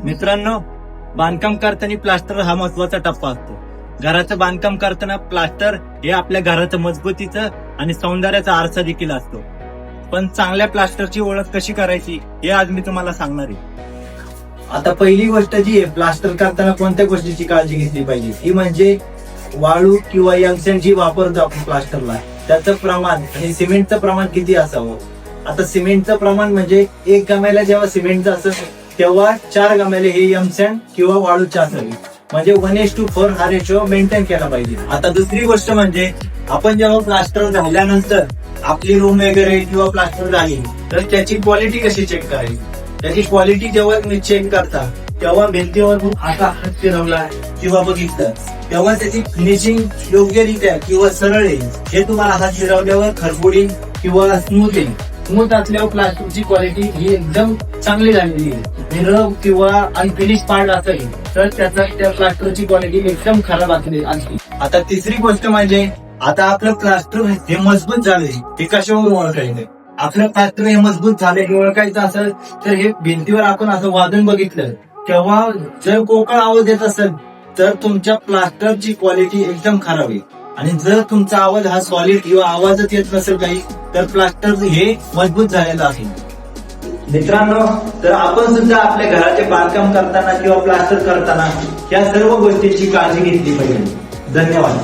मित्रांनो, बांधकाम करताना प्लास्टर हा महत्वाचा टप्पा असतो. घराचं बांधकाम करताना प्लास्टर हे आपल्या घराचं मजबूतीचं आणि सौंदर्याचा आरसा देखील असतो. पण चांगल्या प्लास्टरची ओळख कशी करायची हे आज मी तुम्हाला सांगणार आहे. आता पहिली गोष्ट जी आहे, प्लास्टर करताना कोणत्या गोष्टीची काळजी घेतली पाहिजे ती म्हणजे वाळू किंवा यंगसेंट जी वापरतो आपण प्लास्टरला त्याचं प्रमाण आणि सिमेंटचं प्रमाण किती असावं. आता सिमेंटचं प्रमाण म्हणजे 1 गमेला जेव्हा सिमेंटचं असं तेव्हा 4 गमेले हे यंगसेंट किंवा वाळूचे असावी. म्हणजे 1:4 हा रेशो मेंटेन केला पाहिजे. आता दुसरी गोष्ट म्हणजे आपण जेव्हा प्लास्टर झाल्यानंतर आपली रूम वगैरे किंवा प्लास्टर झाली तर त्याची क्वालिटी कशी चेक करायची. त्याची क्वालिटी जेव्हा तुम्ही चेक करता तेव्हा भिंतीवर असा हात फिरवला किंवा बघितलं तेव्हा त्याची फिनिशिंग योग्यरित्या किंवा सरळ येईल. हे तुम्हाला हात फिरवल्यावर खरबुडी किंवा स्मूथ येईल. स्मूथ असल्यावर प्लास्टरची क्वालिटी ही एकदम चांगली झालेली आहे. मिरर किंवा अनफिनिश पार्ट असेल तर त्या प्लास्टरची क्वालिटी एकदम खराब असते. आता तिसरी गोष्ट म्हणजे आता आपलं प्लास्टर हे मजबूत झाले हे कशावरून ओळखायचं. आपलं प्लास्टर हे मजबूत झाले हे ओळखायचं असेल तर हे भिंतीवर आपण असं वाजून बघितलं तेव्हा जर कोकळ आवाज येत असेल तर तुमच्या प्लास्टरची क्वालिटी एकदम खराब आहे. आणि जर तुमचा आवाज हा सॉलिड किंवा आवाजच येत नसेल काही तर प्लास्टर हे मजबूत झालेलं आहे. मित्रांनो, तर आपण सुद्धा आपल्या घराचे बांधकाम करताना किंवा प्लास्टर करताना या सर्व गोष्टींची काळजी घेतली पाहिजे. धन्यवाद.